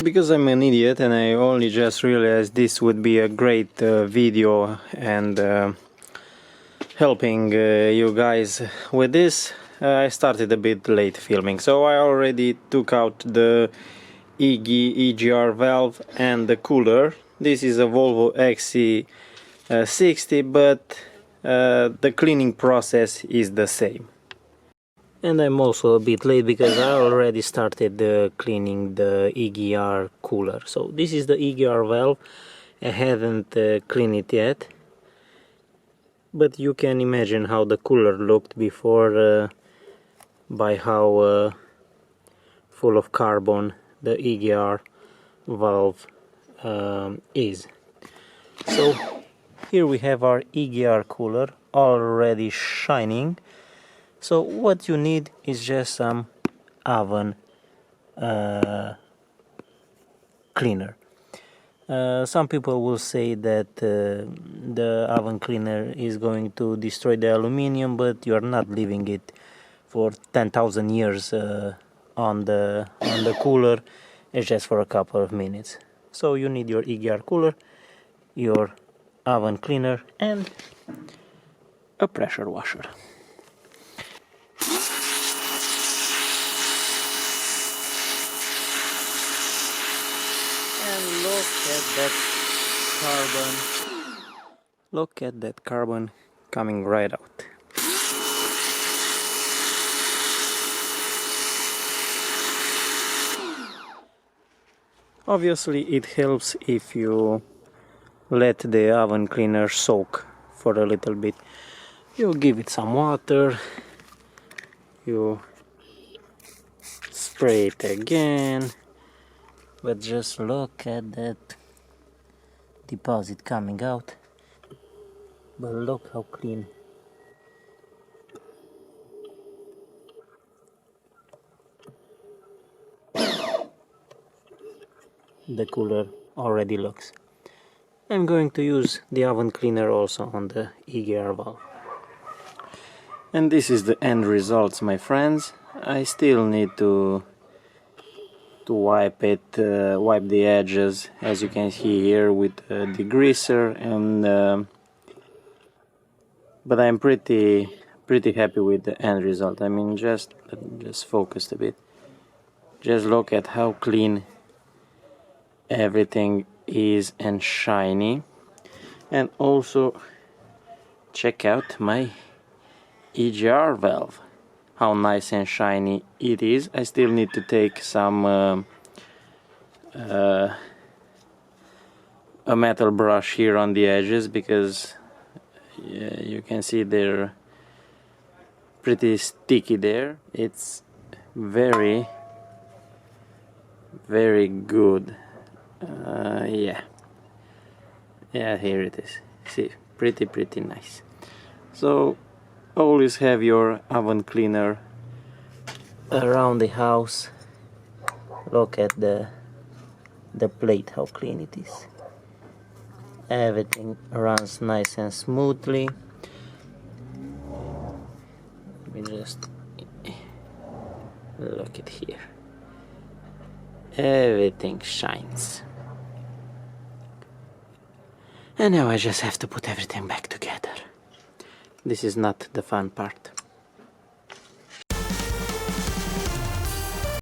Because I'm an idiot and I only just realized this would be a great video and helping you guys with this, I started a bit late filming. So I already took out the EGR valve and the cooler. This is a Volvo XC60, but the cleaning process is the same. And I'm also a bit late because I already started cleaning the EGR cooler. So this is the EGR valve. I haven't cleaned it yet, but you can imagine how the cooler looked before by how full of carbon the EGR valve is. So here we have our EGR cooler already shining. So what you need is just some oven cleaner. Some people will say that the oven cleaner is going to destroy the aluminium, but you are not leaving it for 10,000 years on the cooler. It's just for a couple of minutes. So you need your EGR cooler, your oven cleaner, and a pressure washer. And look at that carbon coming right out. Obviously it helps if you let the oven cleaner soak for a little bit. You give it some water, you spray it again. But just look at that deposit coming out. But look how clean. The cooler already looks. I'm going to use the oven cleaner also on the EGR valve. And this is the end results, my friends. I still need to wipe it, wipe the edges, as you can see here, with the degreaser, and but I'm pretty happy with the end result. I mean, just focus a bit. Just look at how clean everything is and shiny. And also check out my EGR valve. How nice and shiny it is. I still need to take some a metal brush here on the edges, because you can see they're pretty sticky there. It's very good. Yeah, here it is. See, pretty nice. So always have your oven cleaner around the house. Look at the plate, how clean it is. Everything runs nice and smoothly. Let me just look at here. Everything shines. And now I just have to put everything back together. This is not the fun part.